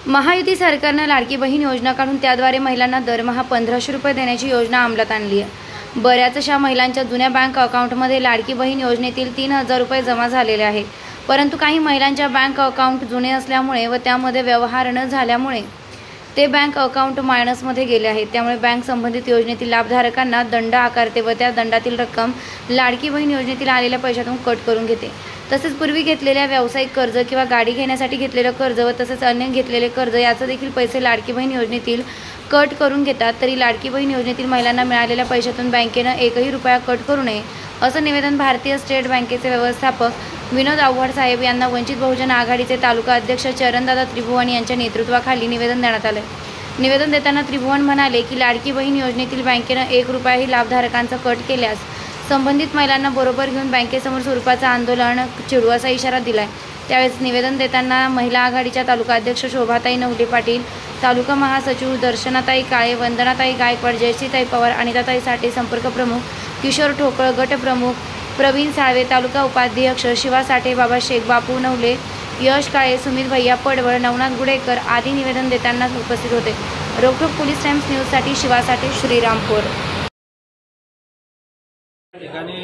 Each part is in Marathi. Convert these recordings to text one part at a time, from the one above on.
महायुती सरकारने लाडकी बहीण योजना काढून त्याद्वारे महिलांना दरमहा 1500 रुपये देण्याची योजना अंमलात आणली आहे। बऱ्याचशा महिलांच्या जुन्या बँक अकाउंटमध्ये लाडकी बहीण योजनेतील 3000 रुपये जमा झालेले आहेत, परंतु काही महिलांच्या बँक अकाउंट जुने असल्यामुळे व त्यामध्ये व्यवहार न झाल्यामुळे ते बँक अकाउंट मायनसमध्ये गेले आहेत। त्यामुळे बँक संबंधित योजनेतील लाभधारकांना दंड आकारते व त्या दंडातील रक्कम लाडकी बहीण योजनेतील आलेल्या पैशातून कट करून घेते। तसेच पूर्वी घेतलेल्या व्यावसायिक कर्ज किंवा गाडी घेण्यासाठी घेतलेले कर्ज व तसेच अन्य घेतलेले कर्ज याचे देखील पैसे लाडकी बहीण योजनेतील कट करून घेतात। तरी लाडकी बहीण योजनेतील महिलांना मिळालेल्या पैशातून बँकेने एकही रुपया कट करू नये असं निवेदन भारतीय स्टेट बँकेचे व्यवस्थापक विनोद आव्हाड साहेब यांना वंचित बहुजन आघाडीचे तालुका अध्यक्ष चरणदादा त्रिभुवन यांच्या नेतृत्वाखाली निवेदन देण्यात आले। निवेदन देताना त्रिभुवन म्हणाले की लाडकी बहीण योजनेतील बँकेने 1 रुपयाही लाभधारकांचा कट केल्यास संबंधित महिलांना बरोबर घेऊन बँकेसमोर स्वरूपाचं आंदोलन छेडू असा इशारा दिलाय। त्यावेळेस निवेदन देताना महिला आघाडीच्या तालुका अध्यक्ष शोभाताई नवले पाटील, तालुका महासचिव दर्शनाताई काळे, वंदनाताई गायकवाड, जयश्रीताई पवार, अनिताताई साठे, संपर्क प्रमुख किशोर ठोकळ, गट प्रमुख प्रवीण साळवे, तालुका उपाध्यक्ष शिवा साठे, बाबा शेख, बापू नवले, यश काळे, सुमित भैया पडवळ, नवनाथ गुडेकर आदी निवेदन देताना उपस्थित होते। रोकठोक पोलीस टाइम्स न्यूजसाठी शिवा साठे, श्रीरामपूर। ठिकाणी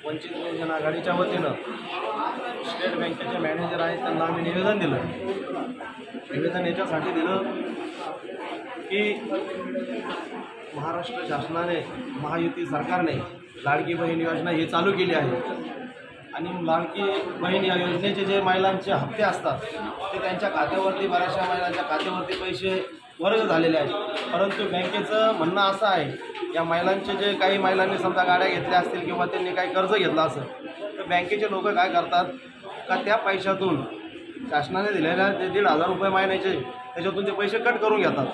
वंचित बहुजन आघाडीच्या वतीनं स्टेट बँकेचे मॅनेजर आहेत त्यांना आम्ही निवेदन दिलं। निवेदन याच्यासाठी दिलं की महाराष्ट्र शासनाने, महायुती सरकारने लाडकी बहीण योजना ही चालू केली आहे आणि लाडकी बहीण या योजनेचे जे महिलांचे हप्ते असतात ते त्यांच्या खात्यावरती, बऱ्याचशा महिलांच्या खात्यावरती पैसे वर्ग झालेले आहेत। परंतु बँकेचं म्हणणं असं आहे, या महिलांचे जे काही महिलांनी समजा गाड्या घेतल्या असतील किंवा त्यांनी काही कर्ज घेतलं असेल तर बँकेचे लोक काय करतात का त्या पैशातून शासनाने दिलेल्या जे 1500 रुपये महिन्याचे त्याच्यातून ते पैसे कट करून घेतात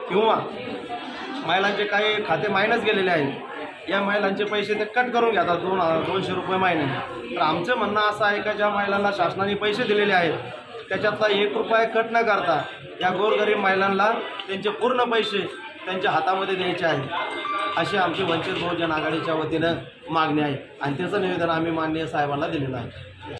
किंवा महिलांचे काही खाते मायनस गेलेले आहेत, या महिलांचे पैसे ते कट करून घेतात 200 रुपये महिन्याने। तर आमचं म्हणणं असं आहे का ज्या महिलांना शासनाने पैसे दिलेले आहेत त्याच्यातला 1 रुपया कट न करता या गोरगरीब महिलांना त्यांचे पूर्ण पैसे त्यांच्या हातामध्ये द्यायचे आहेत, अशी आमची वंचित बहुजन आघाडीच्या वतीनं मागणी आहे आणि त्याचं निवेदन आम्ही माननीय साहेबांना दिलेलं आहे।